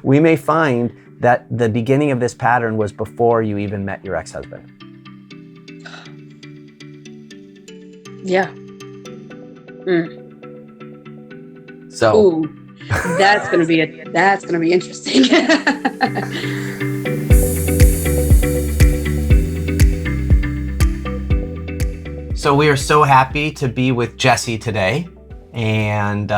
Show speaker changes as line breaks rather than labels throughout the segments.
we may find that the beginning of this pattern was before you even met your ex-husband.
Yeah.
So,
ooh, that's gonna be interesting.
so we are so happy to be with Jessi today. And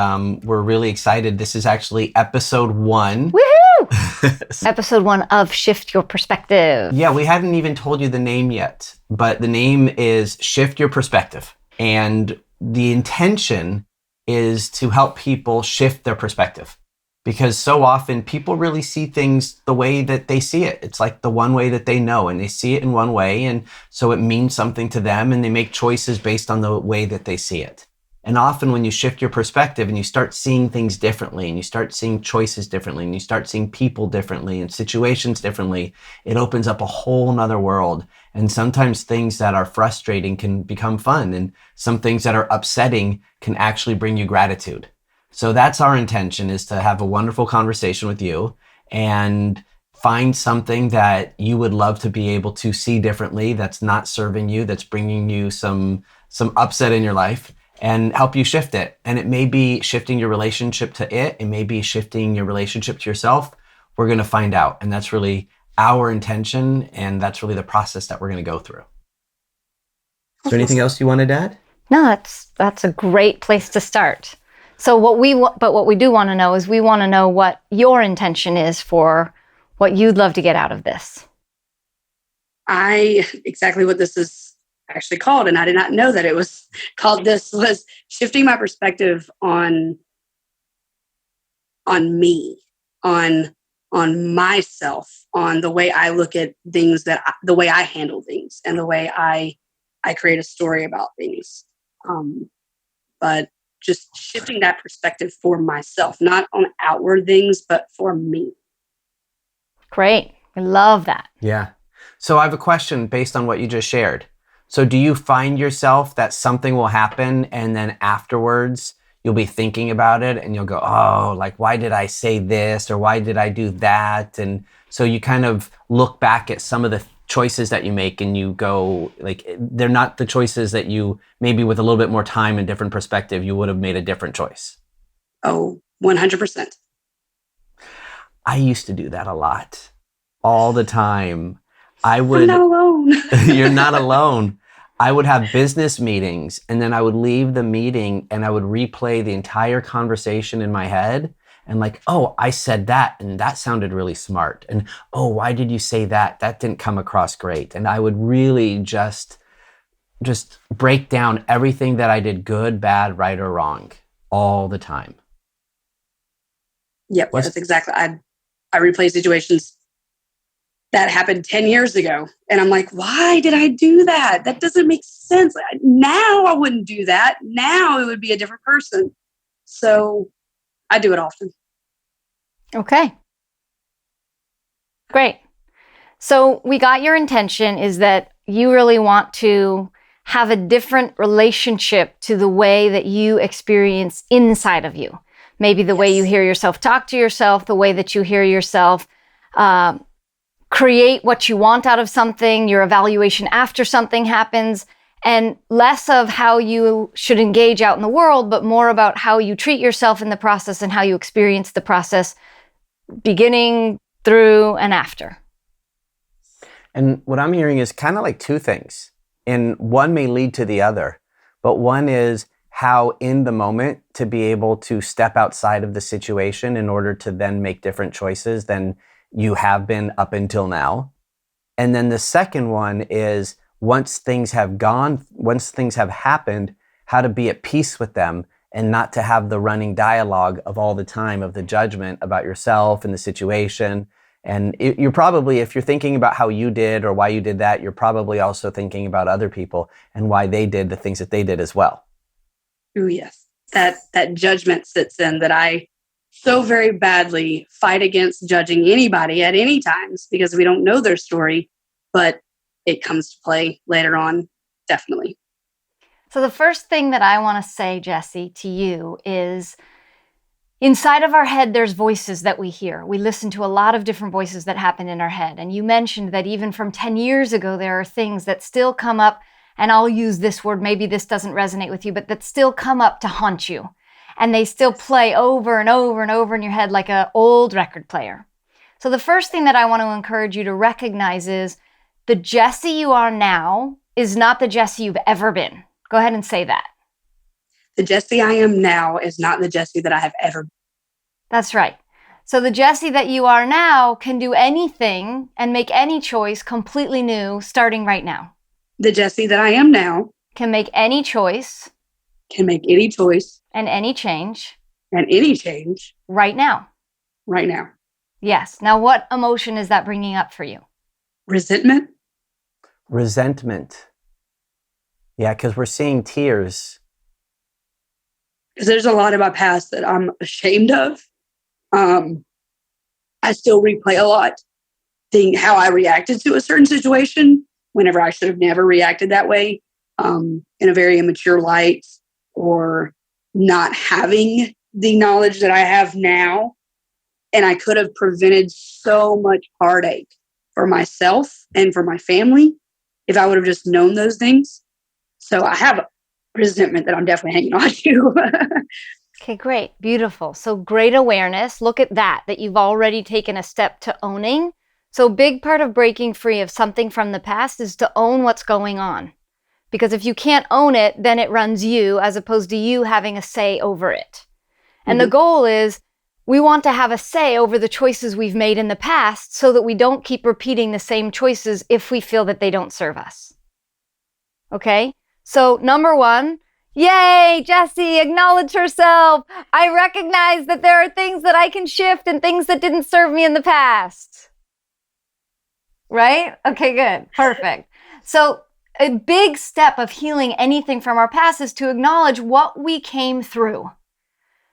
we're really excited. This is actually episode 1.
Woohoo! Episode 1 of Shift Your Perspective.
Yeah, we hadn't even told you the name yet, but the name is Shift Your Perspective. And the intention is to help people shift their perspective. Because so often people really see things the way that they see it. It's like the one way that they know, and they see it in one way. And so it means something to them, and they make choices based on the way that they see it. And often when you shift your perspective and you start seeing things differently, and you start seeing choices differently, and you start seeing people differently and situations differently, it opens up a whole nother world. And sometimes things that are frustrating can become fun, and some things that are upsetting can actually bring you gratitude. So that's our intention, is to have a wonderful conversation with you and find something that you would love to be able to see differently, that's not serving you, that's bringing you some upset in your life, and help you shift it. And it may be shifting your relationship to it. It may be shifting your relationship to yourself. We're going to find out. And that's really our intention. And that's really the process that we're going to go through. Is there anything else you wanted to add?
No, that's a great place to start. So what we do want to know is we want to know what your intention is for what you'd love to get out of this.
Exactly what this is actually called, and I did not know that it was called this, was shifting my perspective on me, on myself, on the way I look at things, the way I handle things, and the way I create a story about things. But just shifting that perspective for myself, not on outward things, but for me.
Great. I love that.
Yeah. So I have a question based on what you just shared. So do you find yourself that something will happen and then afterwards you'll be thinking about it and you'll go, oh, like, why did I say this, or why did I do that? And so you kind of look back at some of the choices that you make and you go, like, they're not the choices that you, maybe with a little bit more time and different perspective, you would have made a different choice.
Oh, 100%.
I used to do that a lot, all the time. I'm
not alone.
You're not alone. I would have business meetings, and then I would leave the meeting and I would replay the entire conversation in my head, and like, oh, I said that and that sounded really smart. And oh, why did you say that? That didn't come across great. And I would really just break down everything that I did, good, bad, right, or wrong, all the time.
Yep, that's exactly. I replay situations that happened 10 years ago. And I'm like, why did I do that? That doesn't make sense. Now I wouldn't do that. Now it would be a different person. So I do it often.
Okay. Great. So we got your intention is that you really want to have a different relationship to the way that you experience inside of you. Maybe the way you hear yourself talk to yourself, the way that you hear yourself create what you want out of something, your evaluation after something happens, and less of how you should engage out in the world, but more about how you treat yourself in the process and how you experience the process beginning, through, and after.
And what I'm hearing is kind of like two things, and one may lead to the other, but one is how in the moment to be able to step outside of the situation in order to then make different choices than you have been up until now. And then the second one is once things have happened, how to be at peace with them and not to have the running dialogue of all the time of the judgment about yourself and the situation. And you're probably, if you're thinking about how you did or why you did that, you're probably also thinking about other people and why they did the things that they did as well.
Oh, yes. That judgment sits in, that I so very badly fight against judging anybody at any times because we don't know their story, but it comes to play later on, definitely.
So the first thing that I want to say, Jessi, to you is Inside of our head, there's voices that we hear. We listen to a lot of different voices that happen in our head. And you mentioned that even from 10 years ago, there are things that still come up, and I'll use this word, maybe this doesn't resonate with you, but that still come up to haunt you. And they still play over and over and over in your head like an old record player. So the first thing that I want to encourage you to recognize is the Jessi you are now is not the Jessi you've ever been. Go ahead and say that.
The Jessi I am now is not the Jessi that I have ever been.
That's right. So the Jessi that you are now can do anything and make any choice completely new starting right now.
The Jessi that I am now
Can make any choice
can make any choice
and any change
and any change
right now.
right now.
Yes. Now, what emotion is that bringing up for you?
Resentment.
Resentment. Yeah, because we're seeing tears.
Because there's a lot of my past that I'm ashamed of. I still replay a lot, think how I reacted to a certain situation whenever I should have never reacted that way, in a very immature light, or not having the knowledge that I have now. And I could have prevented so much heartache for myself and for my family if I would have just known those things. So I have resentment that I'm definitely hanging on to.
Okay, great. Beautiful. So great awareness. Look at that you've already taken a step to owning. So a big part of breaking free of something from the past is to own what's going on. Because if you can't own it, then it runs you as opposed to you having a say over it. And the goal is we want to have a say over the choices we've made in the past so that we don't keep repeating the same choices if we feel that they don't serve us. Okay? So number one, yay, Jessi, acknowledge herself. I recognize that there are things that I can shift and things that didn't serve me in the past. Right? Okay, good. Perfect. So a big step of healing anything from our past is to acknowledge what we came through.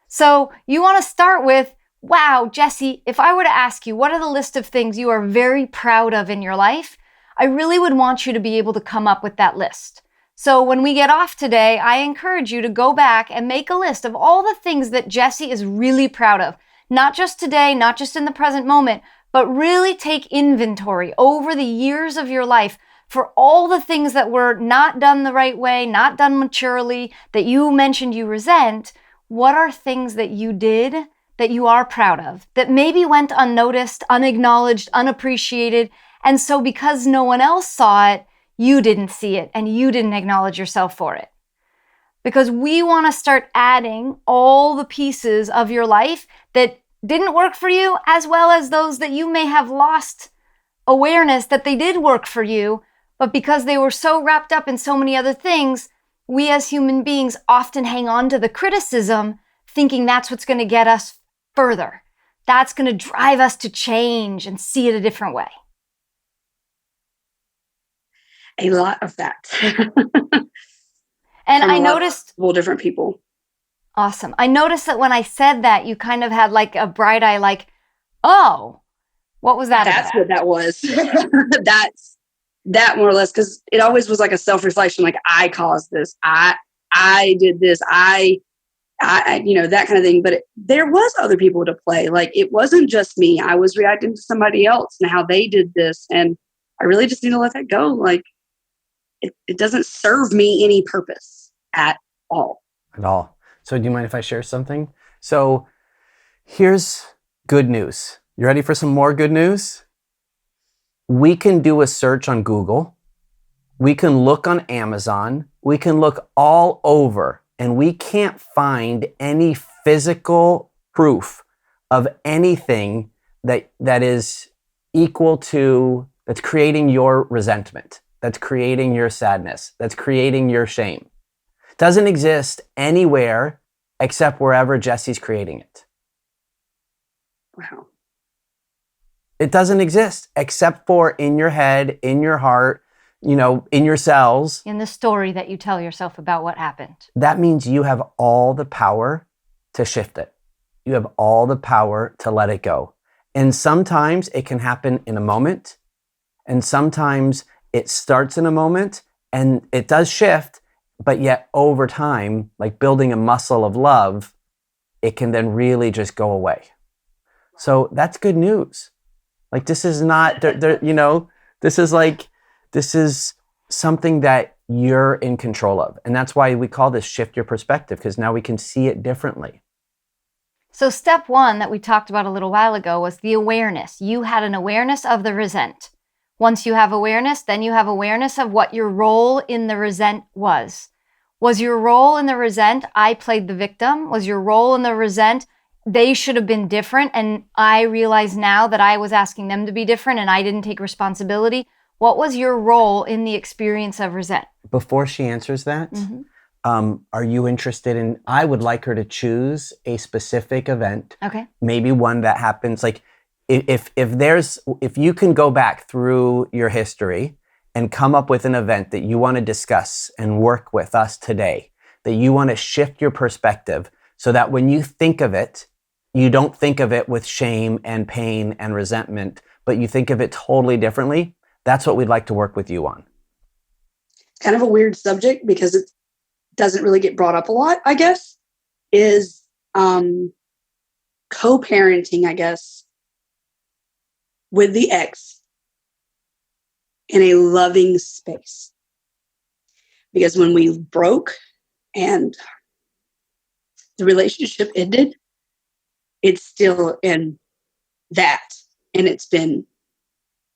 So you want to start with, wow, Jessi, if I were to ask you, what are the list of things you are very proud of in your life? I really would want you to be able to come up with that list. So when we get off today, I encourage you to go back and make a list of all the things that Jessi is really proud of. Not just today, not just in the present moment, but really take inventory over the years of your life for all the things that were not done the right way, not done maturely, that you mentioned you resent. What are things that you did that you are proud of, that maybe went unnoticed, unacknowledged, unappreciated, and so because no one else saw it, you didn't see it and you didn't acknowledge yourself for it? Because we want to start adding all the pieces of your life that didn't work for you, as well as those that you may have lost awareness that they did work for you, but because they were so wrapped up in so many other things, we as human beings often hang on to the criticism, thinking that's what's going to get us further. That's going to drive us to change and see it a different way.
A lot of that.
And I noticed
different people.
Awesome. I noticed that when I said that, you kind of had like a bright eye, like, oh, what was that
That's
about?
what that was. That more or less, because it always was like a self-reflection, like I caused this, I did this, I that kind of thing. But there was other people to play. Like it wasn't just me. I was reacting to somebody else and how they did this, and I really just need to let that go. Like it doesn't serve me any purpose at all.
At all. So do you mind if I share something? So here's good news. You ready for some more good news? We can do a search on Google. We can look on Amazon. We can look all over, and we can't find any physical proof of anything that is equal to, that's creating your resentment, that's creating your sadness, that's creating your shame. It doesn't exist anywhere except wherever Jessi's creating it.
Wow.
It doesn't exist except for in your head, in your heart, in your cells.
In the story that you tell yourself about what happened.
That means you have all the power to shift it. You have all the power to let it go. And sometimes it can happen in a moment. And sometimes it starts in a moment and it does shift, but yet over time, like building a muscle of love, it can then really just go away. So that's good news. Like, this is not, this is something that you're in control of. And that's why we call this shift your perspective, because now we can see it differently.
So step one that we talked about a little while ago was the awareness. You had an awareness of the resent. Once you have awareness, then you have awareness of what your role in the resent was. Was your role in the resent, I played the victim? Was your role in the resent, they should have been different, and I realize now that I was asking them to be different and I didn't take responsibility? What was your role in the experience of resent?
Before she answers that, are you interested in, I would like her to choose a specific event.
Okay.
Maybe one that happens, like if you can go back through your history and come up with an event that you want to discuss and work with us today, that you want to shift your perspective so that when you think of it, you don't think of it with shame and pain and resentment, but you think of it totally differently. That's what we'd like to work with you on.
Kind of a weird subject because it doesn't really get brought up a lot, I guess, is co-parenting, I guess, with the ex in a loving space. Because when we broke and the relationship ended, it's still in that. And it's been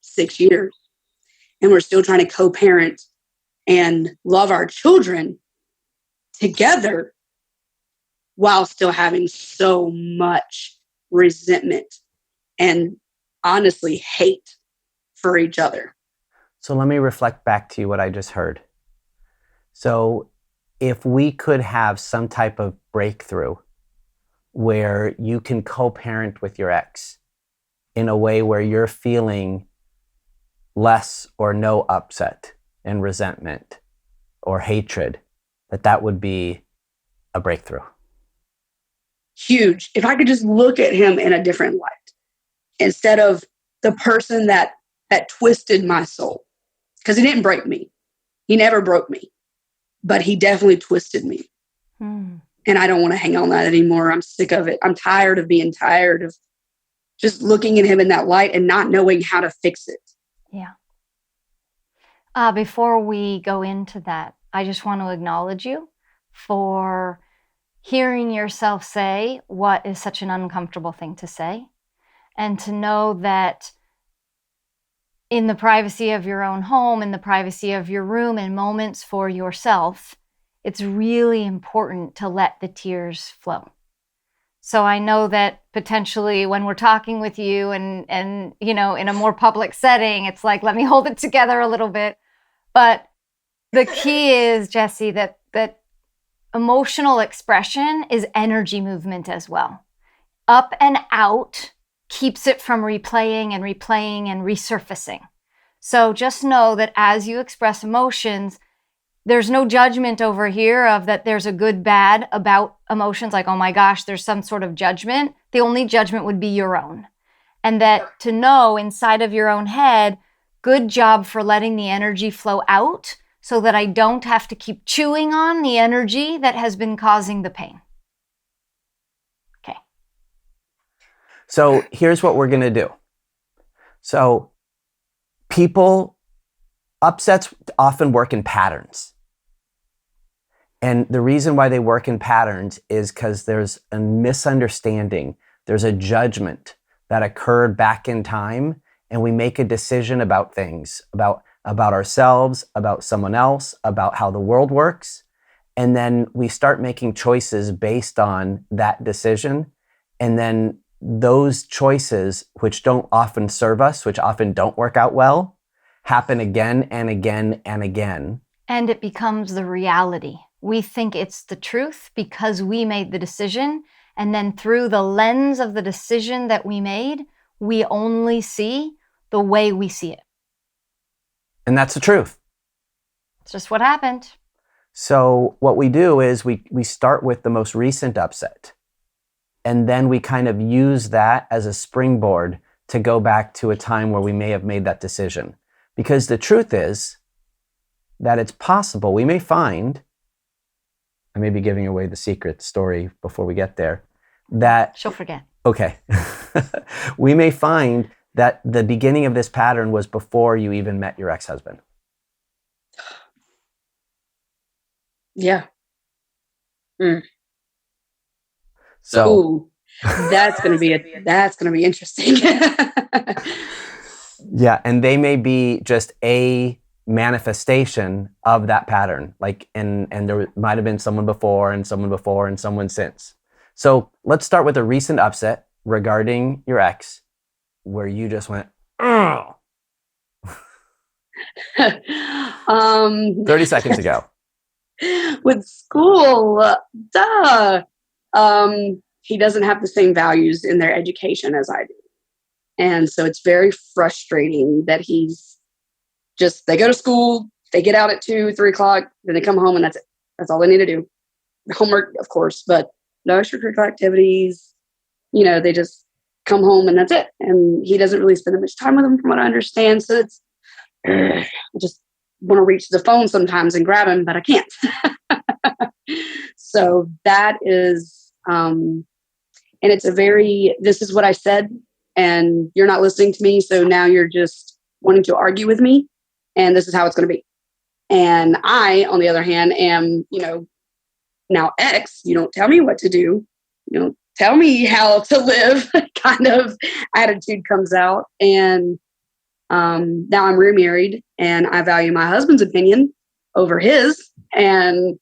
6 years. And we're still trying to co-parent and love our children together while still having so much resentment and honestly hate for each other.
So let me reflect back to you what I just heard. So if we could have some type of breakthrough where you can co-parent with your ex in a way where you're feeling less or no upset and resentment or hatred, that would be a breakthrough.
Huge. If I could just look at him in a different light instead of the person that twisted my soul. Because he didn't break me. He never broke me. But he definitely twisted me. And I don't want to hang on that anymore. I'm sick of it. I'm tired of being tired of just looking at him in that light and not knowing how to fix it.
Yeah. Before we go into that, I just want to acknowledge you for hearing yourself say what is such an uncomfortable thing to say, and to know that in the privacy of your own home, in the privacy of your room, in moments for yourself, it's really important to let the tears flow. So I know that potentially when we're talking with you and in a more public setting, it's like, let me hold it together a little bit. But the key is, Jessi, that emotional expression is energy movement as well. Up and out keeps it from replaying and resurfacing. So just know that as you express emotions, there's no judgment over here of that there's a good, bad about emotions, like, oh my gosh, there's some sort of judgment. The only judgment would be your own. And that to know inside of your own head, good job for letting the energy flow out so that I don't have to keep chewing on the energy that has been causing the pain. Okay.
So here's what we're going to do. So upsets often work in patterns. And the reason why they work in patterns is because there's a misunderstanding. There's a judgment that occurred back in time, and we make a decision about things, about ourselves, about someone else, about how the world works. And then we start making choices based on that decision. And then those choices, which don't often serve us, which often don't work out well, happen again and again and again.
And it becomes the reality. We think it's the truth because we made the decision. And then through the lens of the decision that we made, we only see the way we see it.
And that's the truth.
It's just what happened.
So what we do is we start with the most recent upset. And then we kind of use that as a springboard to go back to a time where we may have made that decision. Because the truth is that it's possible, we may find, I may be giving away the secret story before we get there, that,
She'll forget.
okay, we may find that the beginning of this pattern was before you even met your ex-husband.
Yeah. Mm.
So
Ooh, that's gonna be interesting.
yeah, and they may be just a manifestation of that pattern. Like, and there might have been someone before and someone before and someone since. So let's start with a recent upset regarding your ex, where you just went, oh, 30 seconds ago.
With school, duh. He doesn't have the same values in their education as I do. And so it's very frustrating that they go to school, they get out at 2-3 o'clock, then they come home and that's it. That's all they need to do. Homework, of course, but no extracurricular activities. They just come home and that's it. And he doesn't really spend that much time with them from what I understand. So I just want to reach the phone sometimes and grab him, but I can't. So that is, and it's this is what I said, and you're not listening to me. So now you're just wanting to argue with me, and this is how it's going to be. And I, on the other hand, am, now ex, you don't tell me what to do. You don't tell me how to live kind of attitude comes out. And now I'm remarried and I value my husband's opinion over his. And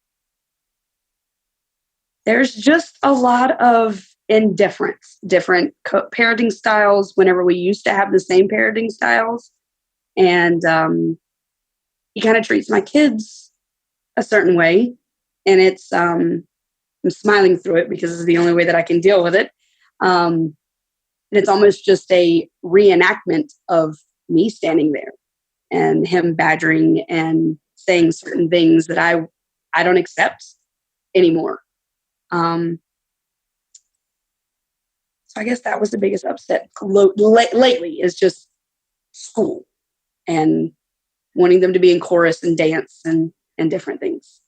there's just a lot of indifference, different parenting styles whenever we used to have the same parenting styles. And he kind of treats my kids a certain way. And it's, I'm smiling through it because it's the only way that I can deal with it. And it's almost just a reenactment of me standing there and him badgering and saying certain things that I don't accept anymore. So I guess that was the biggest upset lately, is just school and wanting them to be in chorus and dance and different things.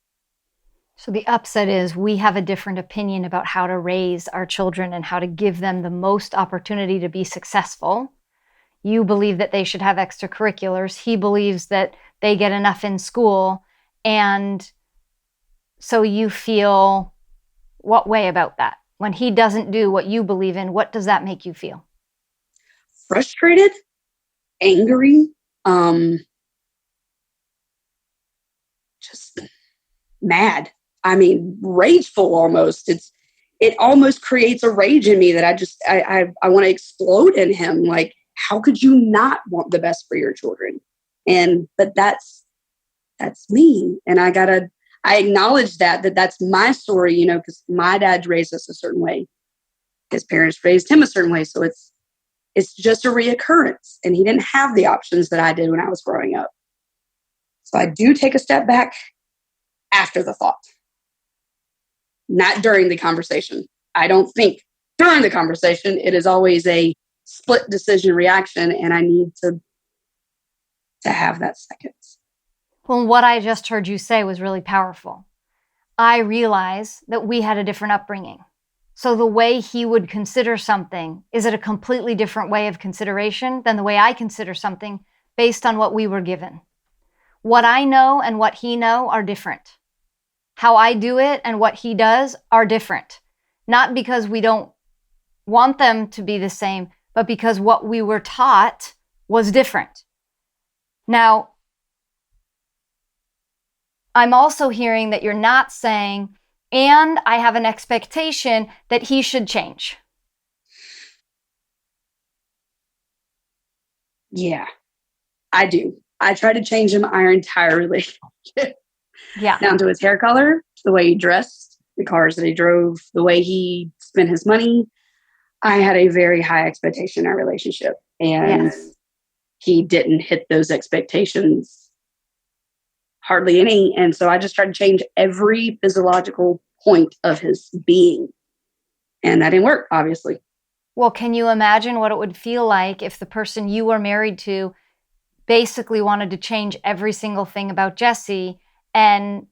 So the upset is we have a different opinion about how to raise our children and how to give them the most opportunity to be successful. You believe that they should have extracurriculars. He believes that they get enough in school. And so you feel what way about that? When he doesn't do what you believe in, what does that make you feel?
Frustrated, angry, just mad. I mean, rageful almost. It almost creates a rage in me that I want to explode in him. Like, how could you not want the best for your children? But that's me. And I acknowledge that's my story, because my dad raised us a certain way. His parents raised him a certain way. So it's just a reoccurrence. And he didn't have the options that I did when I was growing up. So I do take a step back after the thought, not during the conversation. I don't think during the conversation. It is always a split decision reaction, and I need to have that second.
Well, what I just heard you say was really powerful. I realize that we had a different upbringing. So the way he would consider something is at a completely different way of consideration than the way I consider something based on what we were given. What I know and what he know are different. How I do it and what he does are different. Not because we don't want them to be the same, but because what we were taught was different. Now, I'm also hearing that you're not saying, and I have an expectation that he should change.
Yeah, I do. I try to change him our entire relationship.
Yeah.
Down to his hair color, the way he dressed, the cars that he drove, the way he spent his money. I had a very high expectation in our relationship, and he didn't hit those expectations hardly any. And so I just tried to change every physiological point of his being. And that didn't work, obviously.
Well, can you imagine what it would feel like if the person you were married to basically wanted to change every single thing about Jessi and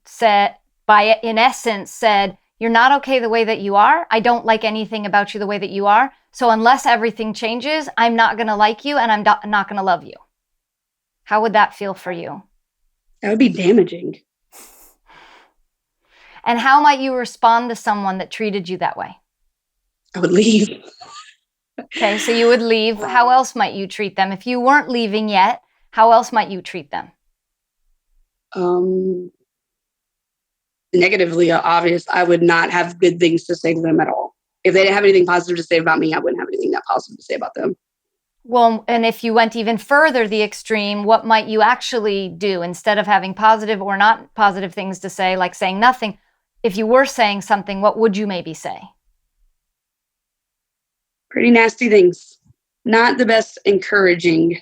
in essence said, You're not okay the way that you are. I don't like anything about you the way that you are. So unless everything changes, I'm not going to like you and I'm not going to love you. How would that feel for you?
That would be damaging.
And how might you respond to someone that treated you that way?
I would leave.
Okay, so you would leave. How else might you treat them? If you weren't leaving yet, how else might you treat them?
Negatively obvious, I would not have good things to say to them at all. If they didn't have anything positive to say about me, I wouldn't have anything that positive to say about them.
Well, and if you went even further the extreme, what might you actually do instead of having positive or not positive things to say, like saying nothing? If you were saying something, what would you maybe say?
Pretty nasty things. Not the best encouraging.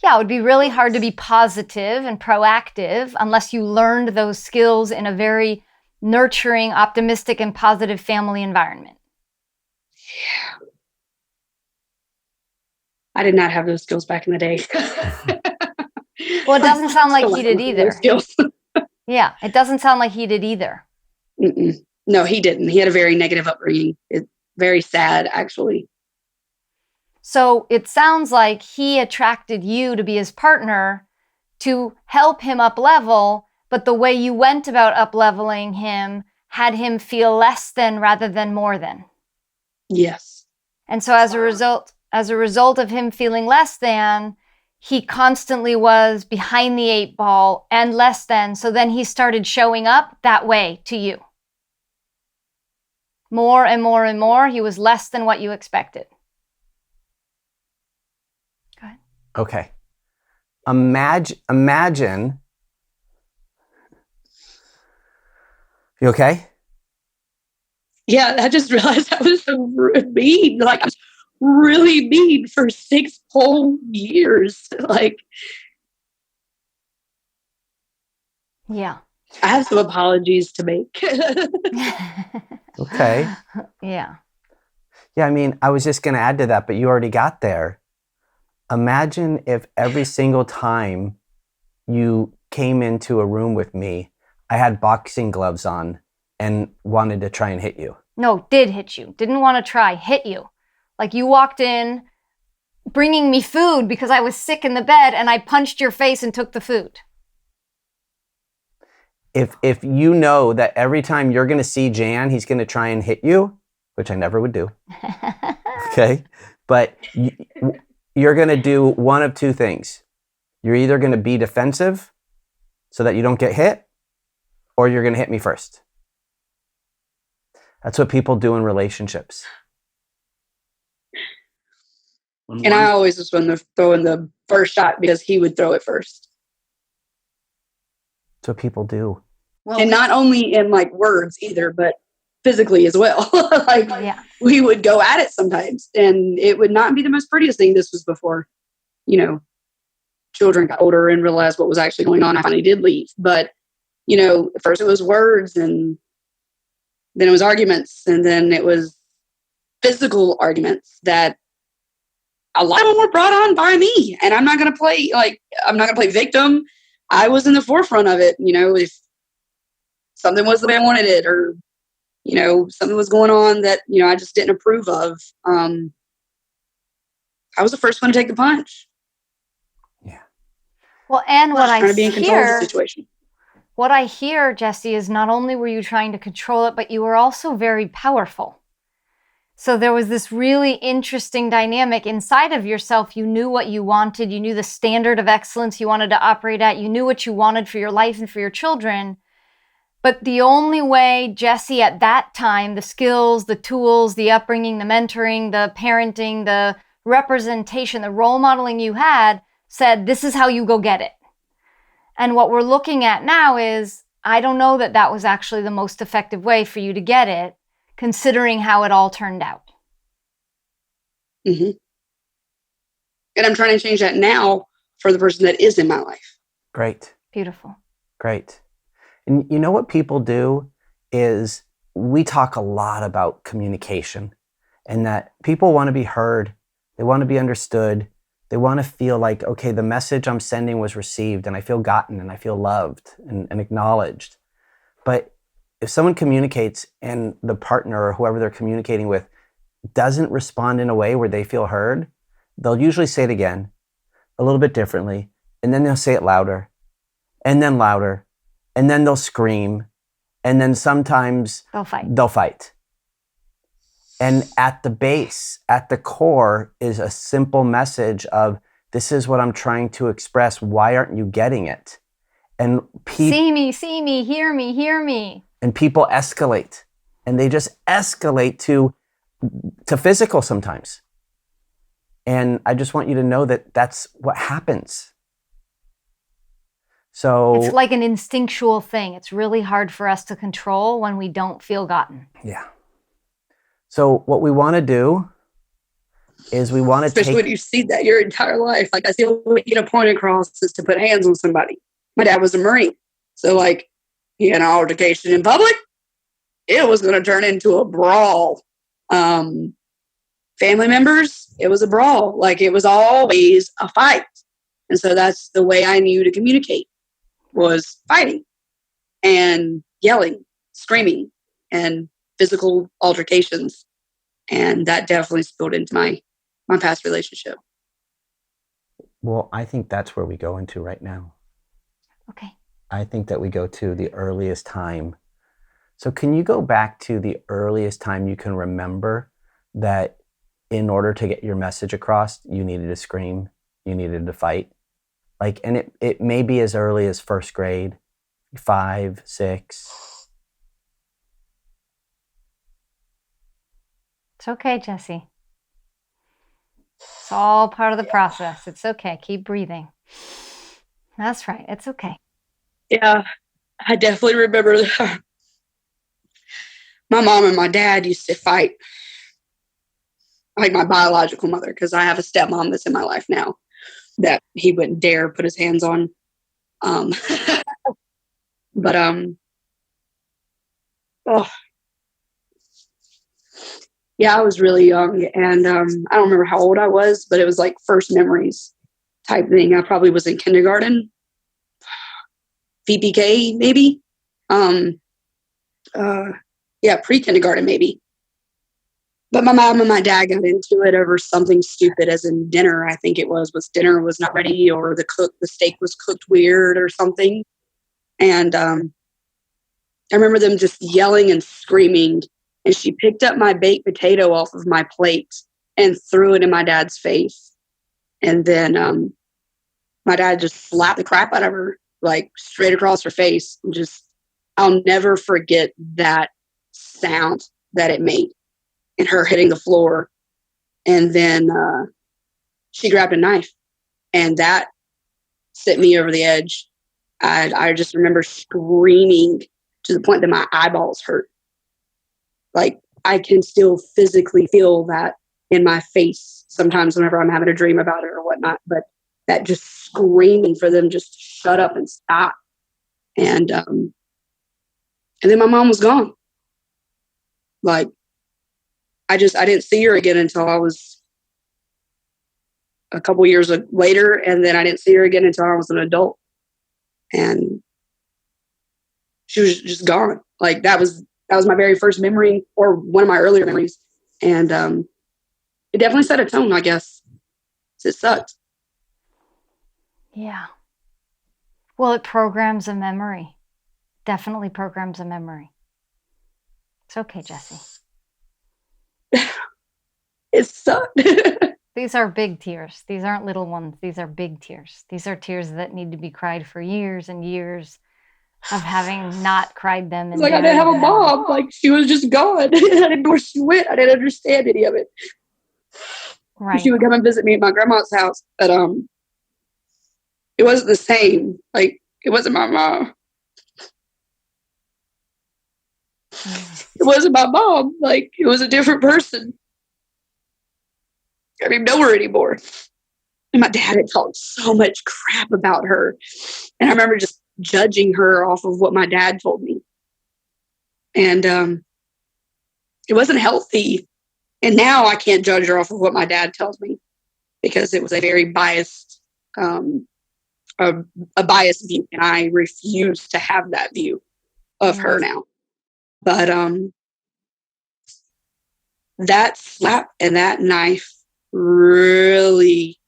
Yeah, it would be really hard to be positive and proactive unless you learned those skills in a very nurturing, optimistic, and positive family environment.
Yeah. I did not have those skills back in the day.
Well, it doesn't sound like he did either.
Skills.
Yeah, it doesn't sound like he did either.
Mm-mm. No, he didn't. He had a very negative upbringing. Very sad, actually.
So it sounds like he attracted you to be his partner to help him up level, but the way you went about up leveling him had him feel less than rather than more than.
Yes.
And so as a result of him feeling less than, he constantly was behind the 8 ball and less than. So then he started showing up that way to you. More and more and more, he was less than what you expected. Go ahead.
Okay. Imagine. You okay?
Yeah, I just realized I was so mean. Like, I was really mean for 6 whole years. Like,
yeah.
I have some apologies to make.
Okay.
Yeah.
Yeah, I mean, I was just going to add to that, but you already got there. Imagine if every single time you came into a room with me, I had boxing gloves on and wanted to try and hit you.
No, did hit you. Didn't want to try, hit you. Like you walked in bringing me food because I was sick in the bed and I punched your face and took the food.
If you know that every time you're going to see Jan, he's going to try and hit you, which I never would do. Okay. But you're going to do one of two things. You're either going to be defensive so that you don't get hit, or you're going to hit me first. That's what people do in relationships.
And I always was throwing the first shot because he would throw it first.
That's what people do.
Well, and not only in like words either, but physically as well.
Yeah.
We would go at it sometimes and it would not be the most prettiest thing. This was before, children got older and realized what was actually going on. I finally did leave. But, at first it was words and then it was arguments and then it was physical arguments that a lot of them were brought on by me. And I'm not going to play victim. I was in the forefront of it. If something was the way I wanted it or, something was going on that, I just didn't approve of. I was the first one to take the punch.
Yeah.
Well, and what I
trying to be in control of the
hear,
situation.
what I hear, Jessi, is not only were you trying to control it, but you were also very powerful. So there was this really interesting dynamic inside of yourself. You knew what you wanted. You knew the standard of excellence you wanted to operate at. You knew what you wanted for your life and for your children. But the only way Jessi at that time, the skills, the tools, the upbringing, the mentoring, the parenting, the representation, the role modeling you had said, this is how you go get it. And what we're looking at now is, I don't know that that was actually the most effective way for you to get it, considering how it all turned out.
Mm-hmm. And I'm trying to change that now for the person that is in my life.
Great.
Beautiful.
Great. And you know what people do is we talk a lot about communication and that people want to be heard. They want to be understood. They want to feel like, okay, the message I'm sending was received and I feel gotten and I feel loved and acknowledged. But if someone communicates and the partner or whoever they're communicating with doesn't respond in a way where they feel heard, they'll usually say it again, a little bit differently, and then they'll say it louder, and then they'll scream, and then sometimes they'll fight. And at the base, at the core, is a simple message of, this is what I'm trying to express. Why aren't you getting it? And
see me, hear me.
And people escalate. And they just escalate to physical sometimes. And I just want you to know that that's what happens. So
it's like an instinctual thing. It's really hard for us to control when we don't feel gotten.
Yeah. So what we want to do is we want to
especially when you see that your entire life. Like, I see the way you get a point across is to put hands on somebody. My dad was a Marine. So like, he had an altercation in public, it was going to turn into a brawl. Family members, it was a brawl. Like, it was always a fight. And so that's the way I knew to communicate, was fighting and yelling, screaming, and physical altercations. And that definitely spilled into my past relationship.
Well, I think that's where we go into right now.
Okay.
I think that we go to the earliest time. So can you go back to the earliest time you can remember that in order to get your message across, you needed to scream, you needed to fight? Like, and it may be as early as first grade, 5, 6.
It's okay, Jessi. It's all part of the process. It's okay. Keep breathing. That's right. It's okay.
Yeah, I definitely remember that. My mom and my dad used to fight. Like, my biological mother, because I have a stepmom that's in my life now that he wouldn't dare put his hands on. But yeah, I was really young, and I don't remember how old I was, but it was like first memories type thing. I probably was in kindergarten, VPK maybe. Yeah, pre-kindergarten maybe. But my mom and my dad got into it over something stupid, as in dinner. I think it was dinner was not ready, or the steak was cooked weird or something. And I remember them just yelling and screaming. And she picked up my baked potato off of my plate and threw it in my dad's face. And then my dad just slapped the crap out of her, like straight across her face. And just, I'll never forget that sound that it made, and her hitting the floor. And then she grabbed a knife, and that sent me over the edge. I just remember screaming to the point that my eyeballs hurt. Like, I can still physically feel that in my face sometimes whenever I'm having a dream about it or whatnot. But that just screaming for them just to shut up and stop. And then my mom was gone. Like, I didn't see her again until I was a couple years later. And then I didn't see her again until I was an adult. And she was just gone. Like, that was my very first memory, or one of my earlier memories. And it definitely set a tone, I guess. It sucked.
Yeah. Well, it programs a memory. Definitely programs a memory. It's okay, Jessi.
It sucked.
These are big tears. These aren't little ones. These are big tears. These are tears that need to be cried for years and years of having not cried them.
It's like, I didn't have a mom. Like, she was just gone. I didn't know where she went. I didn't understand any of it.
Right.
She would come and visit me at my grandma's house, but it wasn't the same. Like, it wasn't my mom. It wasn't my mom. Like, it was a different person. I didn't know her anymore. And my dad had talked so much crap about her. And I remember just judging her off of what my dad told me. And it wasn't healthy. And now I can't judge her off of what my dad tells me, because it was a very biased, a biased view. And I refuse to have that view of her now. But that slap and that knife really,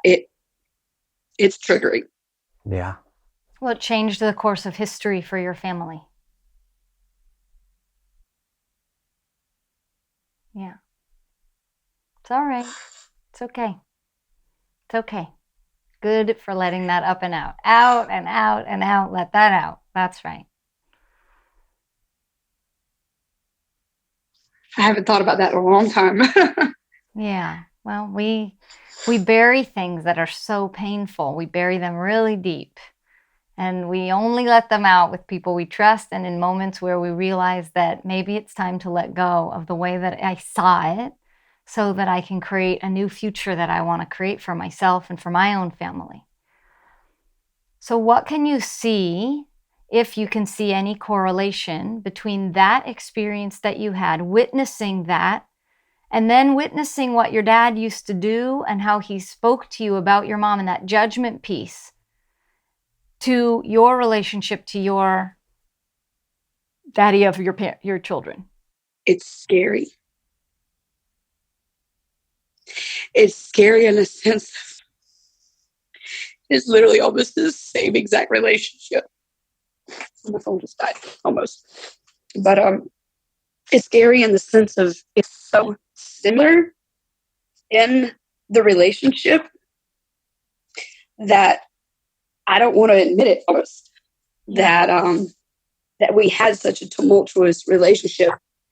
it's triggering.
Yeah.
Well, it changed the course of history for your family. Yeah. It's all right. It's okay. It's okay. Good for letting that up and out. Out and out and out. Let that out. That's right.
I haven't thought about that in a long time.
Yeah. Well, we bury things that are so painful. We bury them really deep. And we only let them out with people we trust and in moments where we realize that maybe it's time to let go of the way that I saw it so that I can create a new future that I want to create for myself and for my own family. So what can you see, if you can see any correlation between that experience that you had, witnessing that, and then witnessing what your dad used to do and how he spoke to you about your mom and that judgment piece, to your relationship to your daddy of your children?
It's scary. It's scary in a sense of, it's literally almost the same exact relationship. My phone just died, almost. But it's scary in the sense of it's so similar in the relationship that I don't want to admit it almost.
Yeah.
That we had such a tumultuous relationship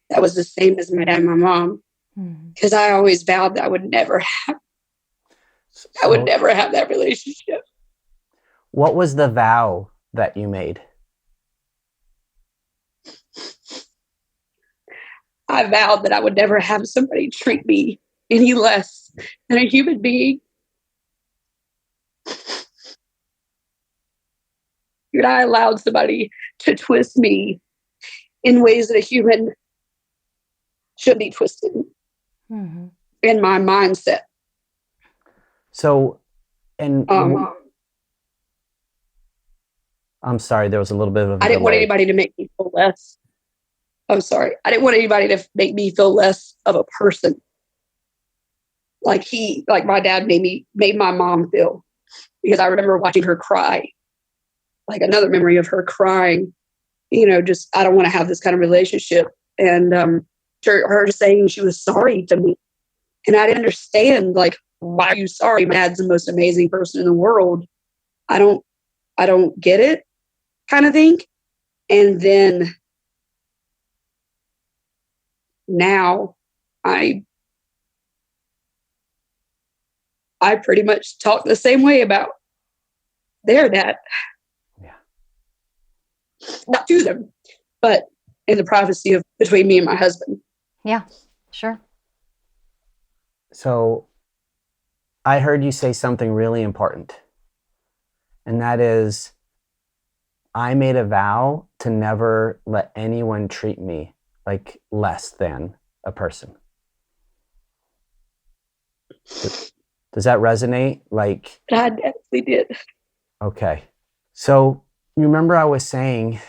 that was the same as my dad and my mom. Because I always vowed that I would never have that relationship.
What was the vow that you made?
I vowed that I would never have somebody treat me any less than a human being. And I allowed somebody to twist me in ways that a human should be twisted in my mindset.
So, and I'm sorry, there was a little bit of a
I didn't want anybody to make me feel less. I'm sorry. I didn't want anybody to make me feel less of a person. Like my dad made my mom feel, because I remember watching her cry. Like another memory of her crying, just, I don't want to have this kind of relationship. And her saying she was sorry to me. And I didn't understand, like, why are you sorry? My dad's the most amazing person in the world. I don't get it, kind of thing. And then now I pretty much talk the same way about their dad.
Yeah.
Not to them, but in the privacy of between me and my husband.
Yeah, sure.
So I heard you say something really important. And that is, I made a vow to never let anyone treat me like less than a person. Does that resonate? Like,
I definitely did.
Okay. So you remember I was saying,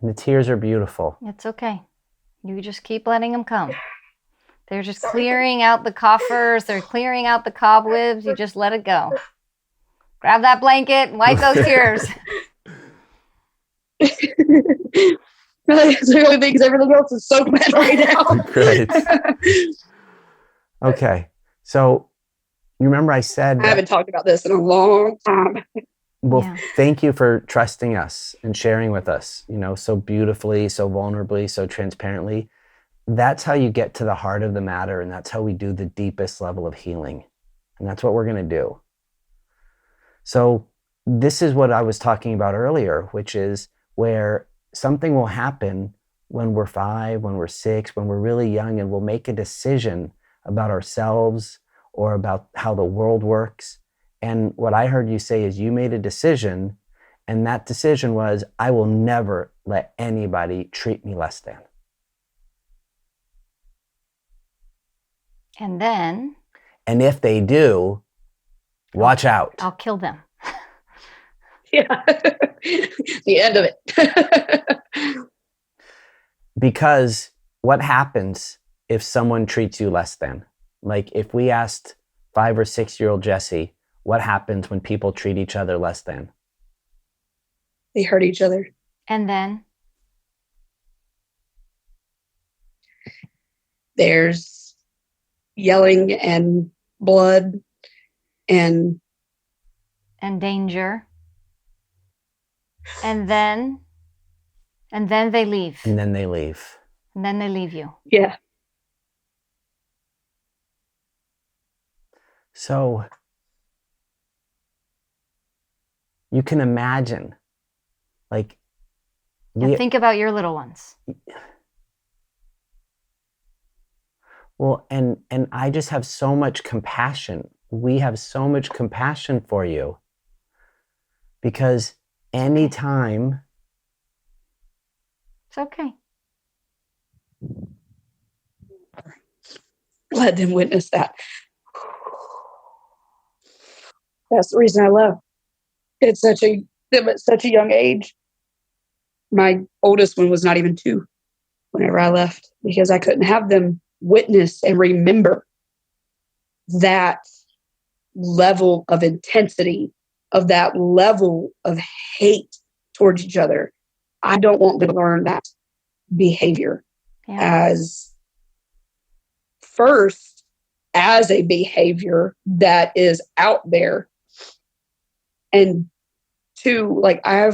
and the tears are beautiful.
It's okay. You just keep letting them come. They're just clearing out the coffers. They're clearing out the cobwebs. You just let it go. Grab that blanket and wipe those tears.
It's the only thing, because everything else is so bad right now.
Great. Okay. So you remember I said...
I haven't talked about this in a long time.
Well, Thank you for trusting us and sharing with us, so beautifully, so vulnerably, so transparently. That's how you get to the heart of the matter, and that's how we do the deepest level of healing. And that's what we're going to do. So this is what I was talking about earlier, which is where something will happen when we're 5, when we're 6, when we're really young, and we'll make a decision about ourselves or about how the world works. And what I heard you say is you made a decision, and that decision was, I will never let anybody treat me less than.
And then...
And if they do, watch out.
I'll kill them.
Yeah. The end of it.
Because what happens if someone treats you less than? Like if we asked 5 or 6-year-old Jessi, what happens when people treat each other less than?
They hurt each other.
And then
There's yelling and blood and
danger. And then they leave.
And then they leave.
And then they leave you.
yeah.
So you can imagine, like,
Yeah, think about your little ones.
well, and I just have so much compassion. We have so much compassion for you, because anytime
It's okay.
Let them witness that. That's the reason I left. It's such a young age. My oldest one was not even 2 whenever I left, because I couldn't have them witness and remember that level of intensity, of that level of hate towards each other. I don't want them to learn that behavior as a behavior that is out there. And 2, like I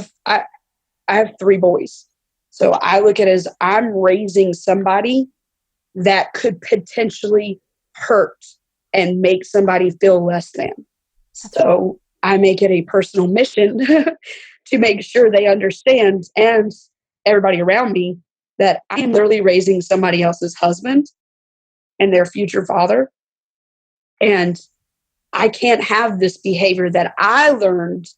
have 3 boys. So I look at it as I'm raising somebody that could potentially hurt and make somebody feel less than. So I make it a personal mission to make sure they understand, and everybody around me, that I am literally raising somebody else's husband and their future father. And I can't have this behavior that I learned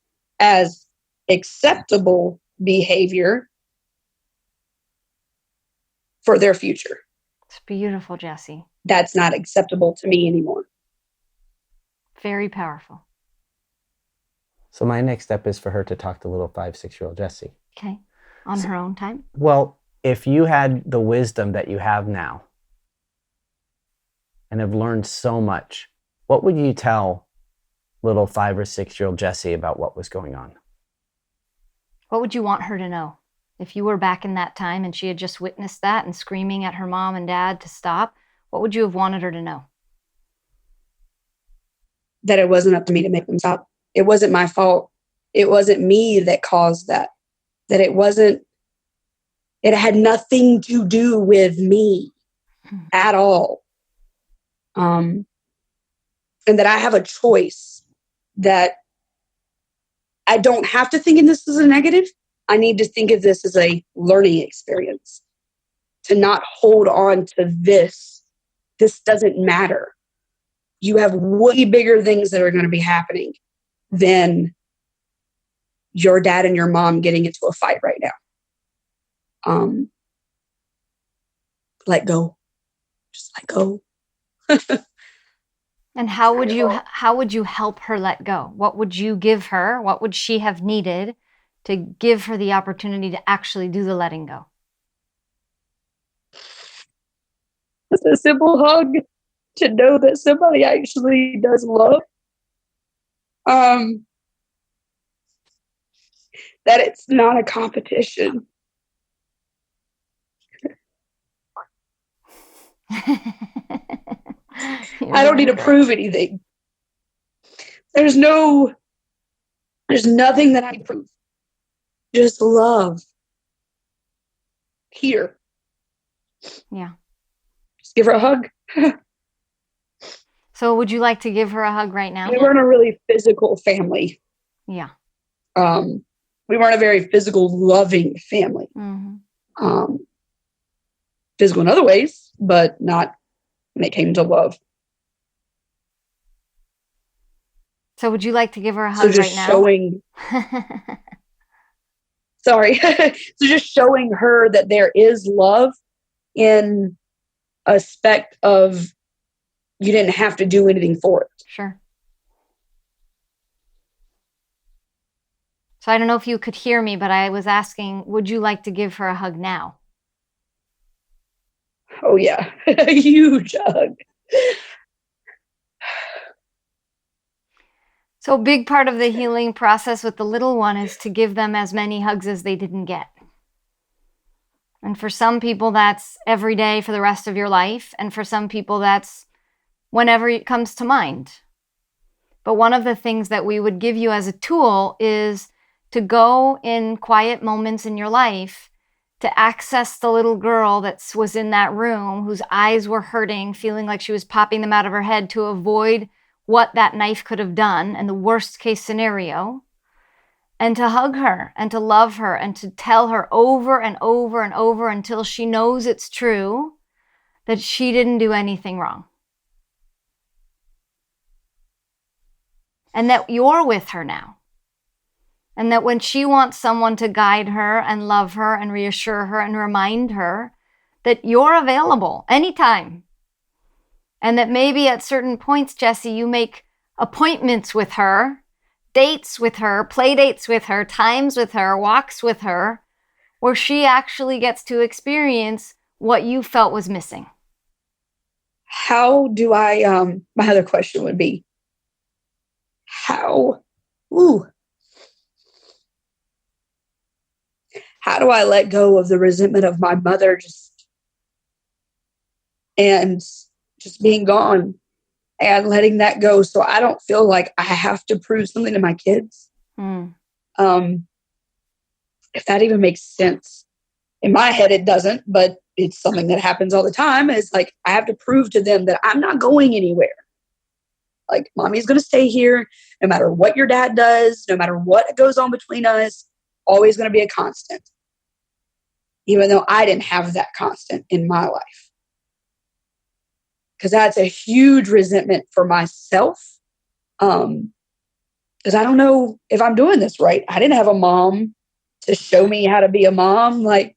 as acceptable behavior for their future.
It's beautiful, Jessi.
That's not acceptable to me anymore.
Very powerful.
So my next step is for her to talk to little 5, 6-year-old Jessi.
Okay. On her own time?
Well, if you had the wisdom that you have now and have learned so much, what would you tell little 5 or 6-year-old Jessi about what was going on?
What would you want her to know? If you were back in that time and she had just witnessed that and screaming at her mom and dad to stop, what would you have wanted her to know?
That it wasn't up to me to make them stop. It wasn't my fault. It wasn't me that caused that. That it had nothing to do with me at all. And that I have a choice, that I don't have to think of this as a negative. I need to think of this as a learning experience, to not hold on to this. This doesn't matter. You have way bigger things that are going to be happening than your dad and your mom getting into a fight right now. Let go. Just let go.
And how would you help her let go? What would you give her? What would she have needed to give her the opportunity to actually do the letting go?
Just a simple hug, to know that somebody actually does love. That it's not a competition. I don't need to prove anything. There's nothing that I can prove. Just love. Here.
Yeah.
Just give her a hug.
So would you like to give her a hug right now?
We weren't a really physical family.
Yeah.
We weren't a very physical, loving family.
Mm-hmm.
Physical in other ways, but not when it came to love.
So would you like to give her a hug right now?
Sorry. So just showing her that there is love in a speck of, you didn't have to do anything for it.
Sure. So I don't know if you could hear me, but I was asking, would you like to give her a hug now?
Oh, yeah. A huge hug.
So a big part of the healing process with the little one is to give them as many hugs as they didn't get. And for some people, that's every day for the rest of your life. And for some people, that's whenever it comes to mind. But one of the things that we would give you as a tool is to go in quiet moments in your life to access the little girl that was in that room, whose eyes were hurting, feeling like she was popping them out of her head, to avoid what that knife could have done and the worst case scenario, and to hug her and to love her and to tell her over and over and over until she knows it's true that she didn't do anything wrong. And that you're with her now. And that when she wants someone to guide her and love her and reassure her and remind her that you're available anytime. And that maybe at certain points, Jessi, you make appointments with her, dates with her, play dates with her, times with her, walks with her, where she actually gets to experience what you felt was missing.
How do my other question would be, how do I let go of the resentment of my mother just being gone and letting that go so I don't feel like I have to prove something to my kids? If that even makes sense. In my head, it doesn't, but it's something that happens all the time. It's like, I have to prove to them that I'm not going anywhere. Like, mommy's going to stay here no matter what your dad does, no matter what goes on between us, always going to be a constant. Even though I didn't have that constant in my life. Because that's a huge resentment for myself. Because I don't know if I'm doing this right. I didn't have a mom to show me how to be a mom. Like,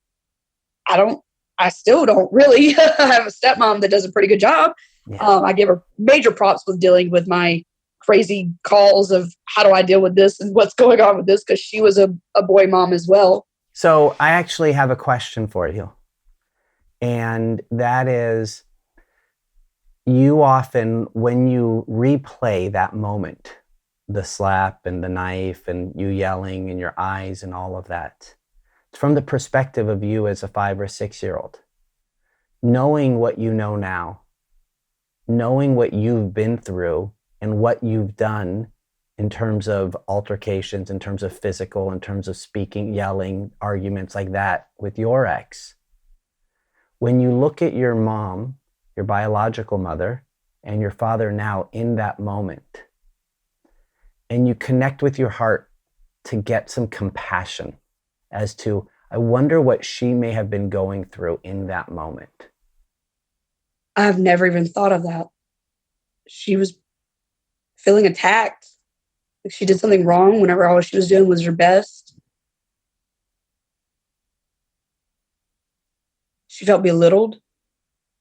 I still don't really. I have a stepmom that does a pretty good job. Yeah. I give her major props with dealing with my crazy calls of how do I deal with this and what's going on with this, because she was a boy mom as well.
So I actually have a question for you. And that is, you often, when you replay that moment, the slap and the knife and you yelling and your eyes and all of that, it's from the perspective of you as a 5 or 6 year old, knowing what you know now, knowing what you've been through and what you've done in terms of altercations, in terms of physical, in terms of speaking, yelling, arguments like that with your ex. When you look at your mom, your biological mother, and your father now in that moment, and you connect with your heart to get some compassion as to, I wonder what she may have been going through in that moment.
I've never even thought of that. She was feeling attacked. Like she did something wrong whenever all she was doing was her best. She felt belittled.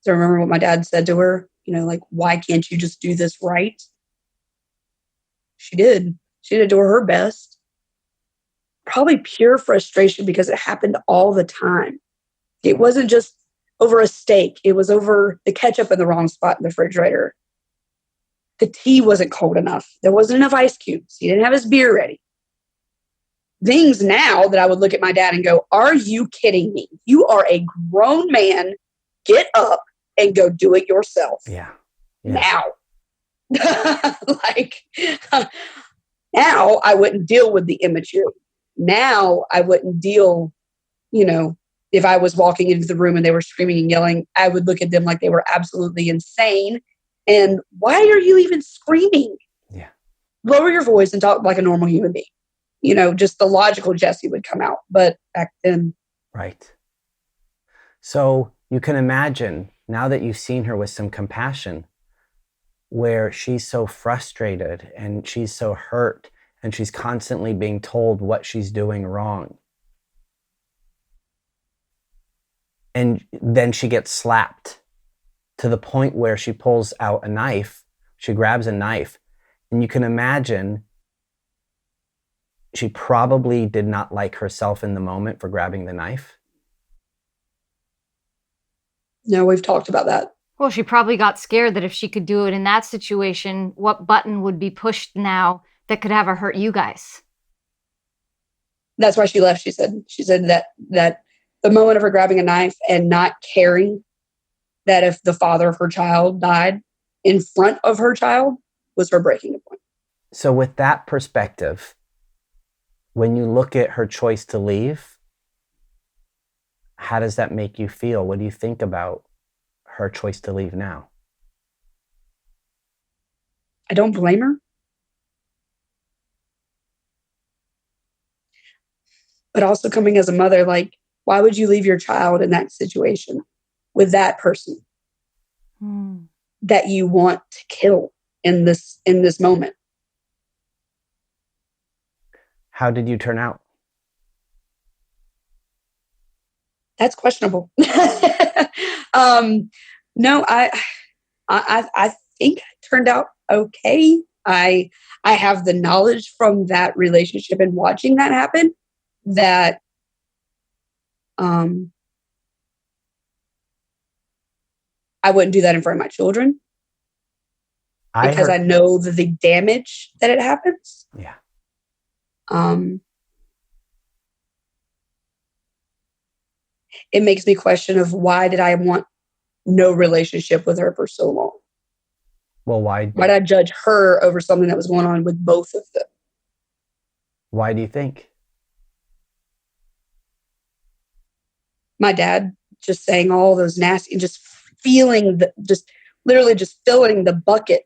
So I remember what my dad said to her, like, why can't you just do this right? She did. She did do her best. Probably pure frustration because it happened all the time. It wasn't just over a steak. It was over the ketchup in the wrong spot in the refrigerator. The tea wasn't cold enough. There wasn't enough ice cubes. He didn't have his beer ready. Things now that I would look at my dad and go, are you kidding me? You are a grown man. Get up and go do it yourself.
Yeah.
Now. Now I wouldn't deal with the immaturity. Now I wouldn't deal, if I was walking into the room and they were screaming and yelling, I would look at them like they were absolutely insane. And why are you even screaming?
Yeah.
Lower your voice and talk like a normal human being. Just the logical Jessi would come out. But back then.
Right. So you can imagine, now that you've seen her with some compassion, where she's so frustrated and she's so hurt and she's constantly being told what she's doing wrong. And then she gets slapped to the point where she pulls out a knife, she grabs a knife, and you can imagine she probably did not like herself in the moment for grabbing the knife.
No, we've talked about that.
Well, she probably got scared that if she could do it in that situation, what button would be pushed now that could have her hurt you guys?
That's why she left. She said that the moment of her grabbing a knife and not caring that if the father of her child died in front of her child was her breaking point.
So with that perspective, when you look at her choice to leave, how does that make you feel? What do you think about her choice to leave now?
I don't blame her. But also coming as a mother, like, why would you leave your child in that situation with that person that you want to kill in this moment?
How did you turn out?
That's questionable. No, I think I turned out okay. I have the knowledge from that relationship and watching that happen that I wouldn't do that in front of my children because I know the damage that it happens.
Yeah.
It makes me question of why did I want no relationship with her for so long?
Well, why
did I judge her over something that was going on with both of them?
Why do you think?
My dad just saying all those nasty, just feeling literally filling the bucket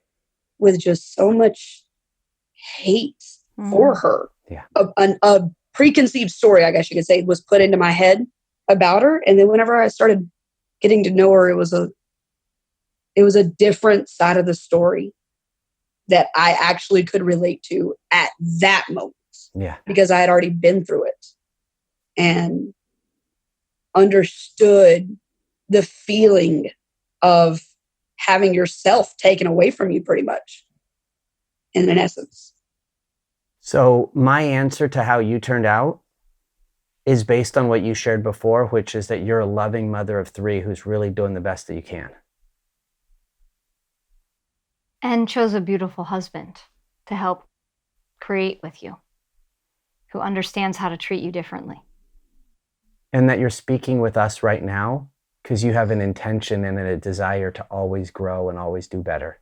with just so much hate for her.
Yeah.
A preconceived story, I guess you could say, was put into my head about her. And then whenever I started getting to know her, it was a different side of the story that I actually could relate to at that moment.
Yeah.
Because I had already been through it and understood the feeling of having yourself taken away from you pretty much in essence.
So my answer to how you turned out is based on what you shared before, which is that you're a loving mother of 3 who's really doing the best that you can.
And chose a beautiful husband to help create with you, who understands how to treat you differently.
And that you're speaking with us right now because you have an intention and a desire to always grow and always do better.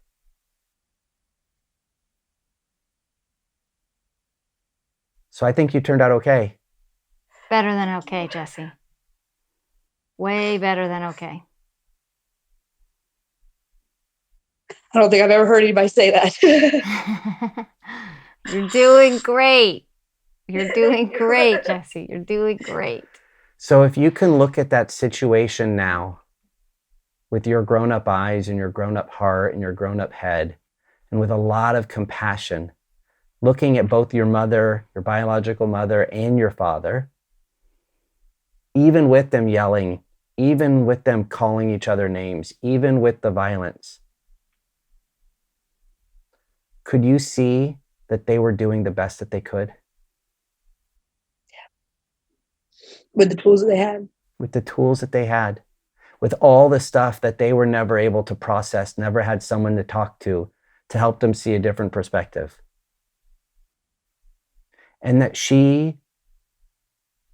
So I think you turned out okay.
Better than okay, Jessi. Way better than okay.
I don't think I've ever heard anybody say that.
You're doing great. You're doing great, Jessi. You're doing great.
So if you can look at that situation now with your grown-up eyes and your grown-up heart and your grown-up head, and with a lot of compassion, looking at both your mother, your biological mother, and your father, even with them yelling, even with them calling each other names, even with the violence, could you see that they were doing the best that they could?
With the tools that they had.
With the tools that they had. With all the stuff that they were never able to process, never had someone to talk to help them see a different perspective. And that she,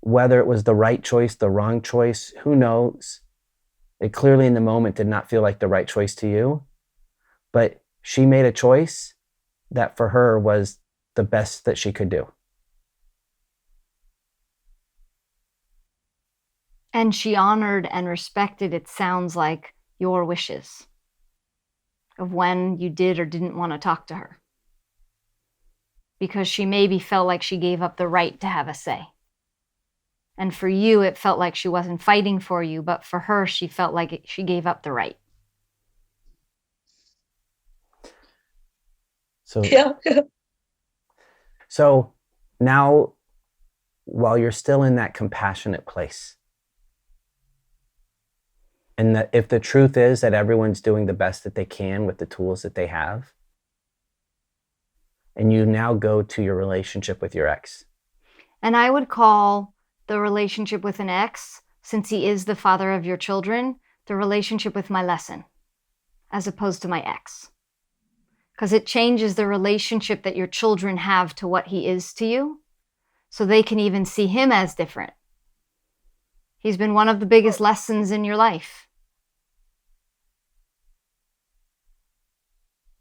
whether it was the right choice, the wrong choice, who knows? It clearly in the moment did not feel like the right choice to you, but she made a choice that for her was the best that she could do.
And she honored and respected, it sounds like, your wishes of when you did or didn't want to talk to her. Because she maybe felt like she gave up the right to have a say. And for you, it felt like she wasn't fighting for you, but for her, she felt like she gave up the right.
So, yeah. So now, while you're still in that compassionate place, and that if the truth is that everyone's doing the best that they can with the tools that they have, and you now go to your relationship with your ex,
And I would call the relationship with an ex, since he is the father of your children, the relationship with my lesson, as opposed to my ex. Because it changes the relationship that your children have to what he is to you, so they can even see him as different. He's been one of the biggest lessons in your life.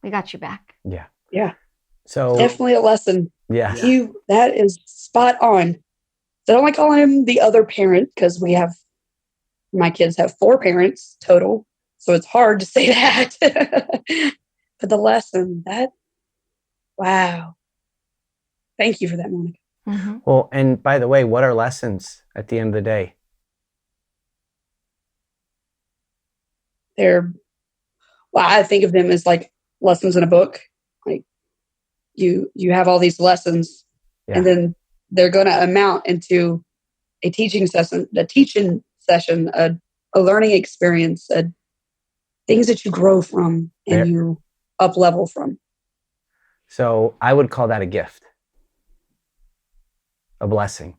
We got you back.
Yeah.
Yeah.
So
Definitely a lesson.
yeah.
That is spot on. So I don't like calling him the other parent because my kids have 4 parents total. So it's hard to say that. But the lesson, wow. Thank you for that, Monika.
Mm-hmm.
Well, and by the way, what are lessons at the end of the day?
I think of them as like lessons in a book. Like you have all these lessons, and then they're going to amount into a teaching session, a learning experience, things that you grow from and you up level from.
So I would call that a gift, a blessing.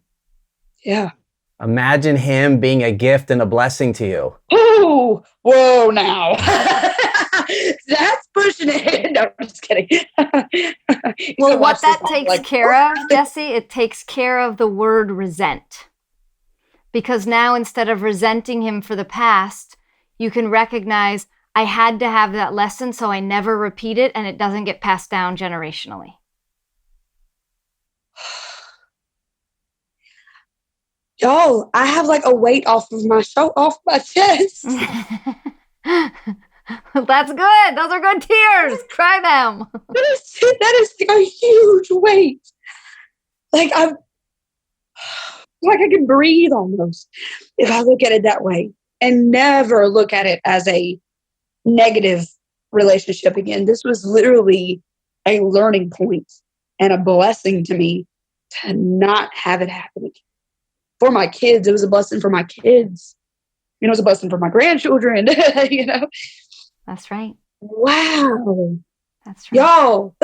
Yeah.
Imagine him being a gift and a blessing to you.
Oh, whoa now. That's pushing it. No, I'm just kidding.
Well, what that takes care of, Jessi, it takes care of the word resent. Because now instead of resenting him for the past, you can recognize I had to have that lesson so I never repeat it and it doesn't get passed down generationally.
Y'all, I have like a weight off my chest.
That's good. Those are good tears. Cry them.
That is like a huge weight. Like I can breathe almost if I look at it that way and never look at it as a negative relationship again. This was literally a learning point and a blessing to me to not have it happen again. For my kids, it was a blessing for my kids. It was a blessing for my grandchildren.
That's right.
Wow.
That's right.
Y'all.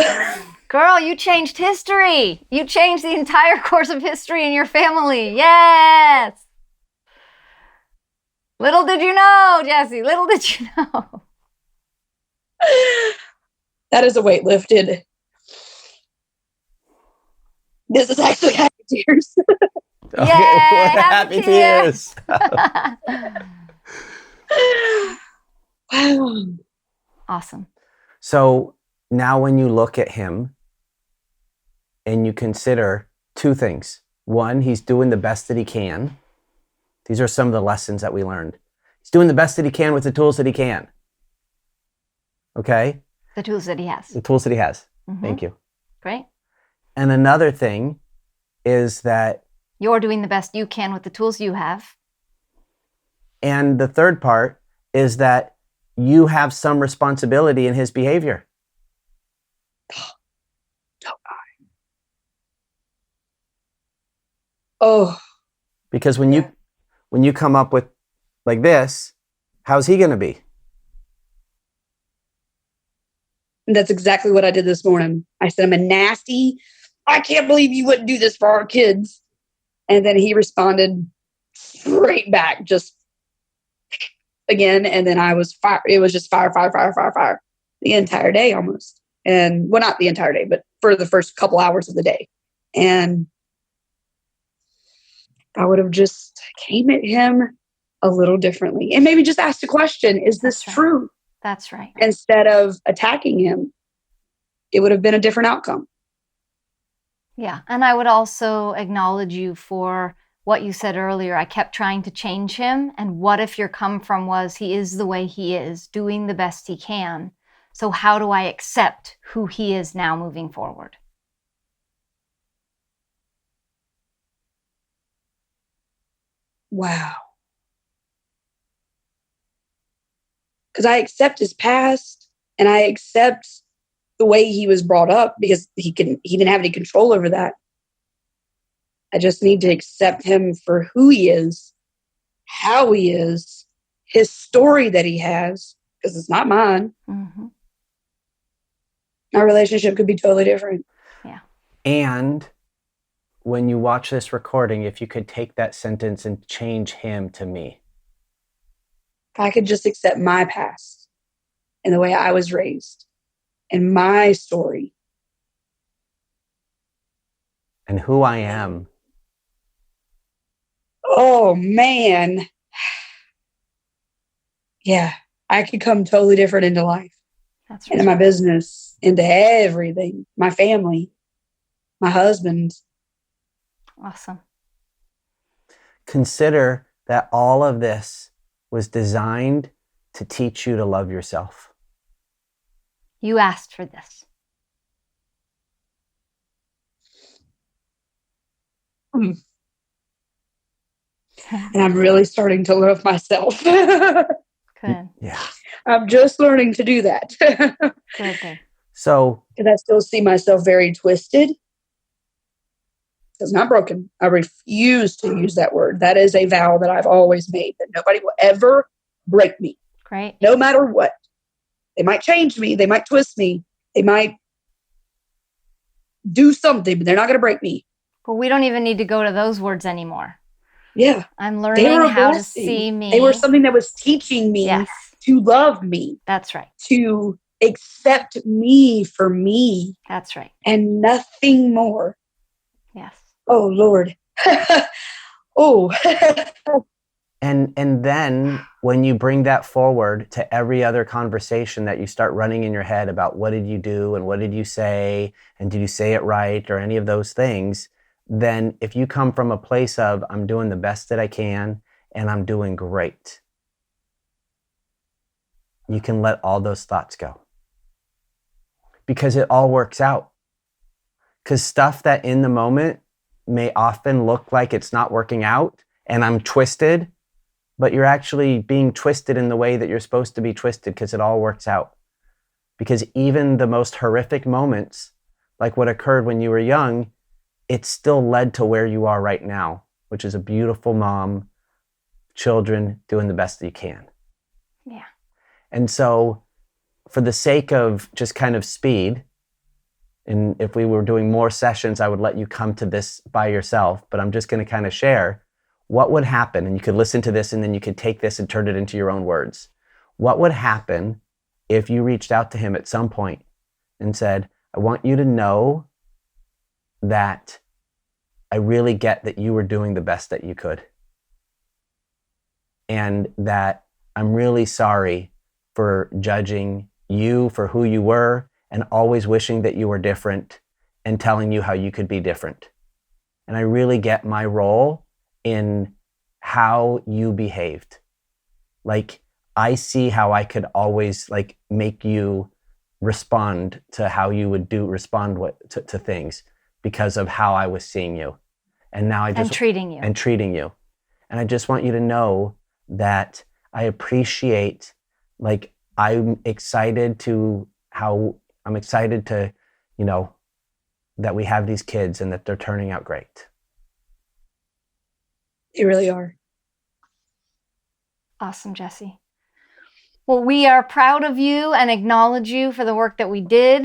Girl, you changed history. You changed the entire course of history in your family. Yes. Little did you know, Jessi. Little did you know.
That is a weight lifted. This is actually happy tears.
Yay, happy tears.
Wow.
Awesome.
So now when you look at him and you consider 2 things. 1, he's doing the best that he can. These are some of the lessons that we learned. He's doing the best that he can with the tools that he can. Okay?
The tools that he has.
The tools that he has.
Mm-hmm.
Thank you.
Great.
And another thing is that
you're doing the best you can with the tools you have.
And the third part is that you have some responsibility in his behavior.
Oh.
Because when you come up with like this, how's he going to be?
And that's exactly what I did this morning. I said, I'm a nasty. I can't believe you wouldn't do this for our kids. And then he responded straight back, just again. And then I was fire. It was just fire the entire day almost. And well, not the entire day, but for the first couple hours of the day. And I would have just came at him a little differently and maybe just asked a question. Is this true?
That's right.
Instead of attacking him, it would have been a different outcome.
Yeah. And I would also acknowledge you for what you said earlier. I kept trying to change him. And what if your come from was he is the way he is, doing the best he can. So how do I accept who he is now moving forward?
Wow. Because I accept his past and I accept the way he was brought up because he didn't have any control over that. I just need to accept him for who he is, how he is, his story that he has, because it's not mine.
Mm-hmm.
Our relationship could be totally different.
Yeah.
And when you watch this recording, if you could take that sentence and change him to me.
If I could just accept my past and the way I was raised and my story.
And who I am.
Oh, man. Yeah, I could come totally different into life.
That's
into my business, into everything, my family, my husband.
Awesome.
Consider that all of this was designed to teach you to love yourself.
You asked for this.
And I'm really starting to love myself.
Good.
Yeah.
I'm just learning to do that.
Good.
So,
because I still see myself very twisted. It's not broken. I refuse to use that word. That is a vow that I've always made, that nobody will ever break me.
Great.
No matter what. They might change me. They might twist me. They might do something, but they're not going to break me.
But we don't even need to go to those words anymore.
Yeah.
I'm learning how to see me.
They were something that was teaching me to love me.
That's right.
To accept me for me.
That's right.
And nothing more.
Yes.
Oh, Lord. Oh.
and then when you bring that forward to every other conversation that you start running in your head about what did you do and what did you say and did you say it right or any of those things, then if you come from a place of I'm doing the best that I can and I'm doing great, you can let all those thoughts go. Because it all works out. Because stuff that in the moment may often look like it's not working out and I'm twisted, but you're actually being twisted in the way that you're supposed to be twisted because it all works out. Because even the most horrific moments, like what occurred when you were young, it still led to where you are right now, which is a beautiful mom, children, doing the best that you can.
Yeah.
And so for the sake of just kind of speed, and if we were doing more sessions, I would let you come to this by yourself, but I'm just going to kind of share what would happen, and you could listen to this and then you could take this and turn it into your own words. What would happen if you reached out to him at some point and said, I want you to know that I really get that you were doing the best that you could. And that I'm really sorry for judging you for who you were and always wishing that you were different and telling you how you could be different. And I really get my role in how you behaved. Like, I see how I could always like make you respond to how you would respond to things because of how I was seeing you. And now
and treating you.
And I just want you to know that I appreciate, like, I'm excited to, you know, that we have these kids and that they're turning out great.
They really are.
Awesome, Jessi. Well, we are proud of you and acknowledge you for the work that we did.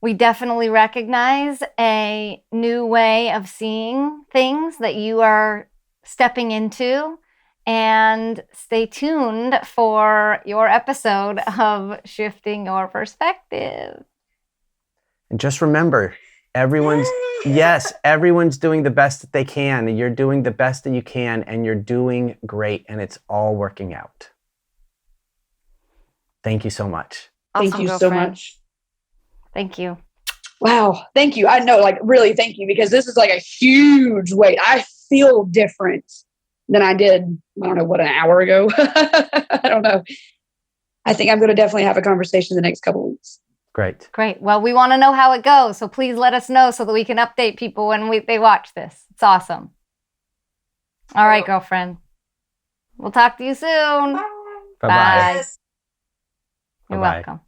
We definitely recognize a new way of seeing things that you are stepping into. And stay tuned for your episode of Shifting Your Perspective.
And just remember, everyone's doing the best that they can. And you're doing the best that you can, and you're doing great, and it's all working out. Thank you so much.
Awesome,
thank you
girlfriend.
so much.
Thank you.
Wow. Thank you. I know, like, really thank you, because this is like a huge weight. I feel different than I did, I don't know, what, an hour ago? I don't know. I think I'm going to definitely have a conversation the next couple of weeks.
Great.
Well, we want to know how it goes. So please let us know so that we can update people when they watch this. It's awesome. All right, girlfriend. We'll talk to you soon.
Bye-bye.
You're
Bye-bye.
welcome.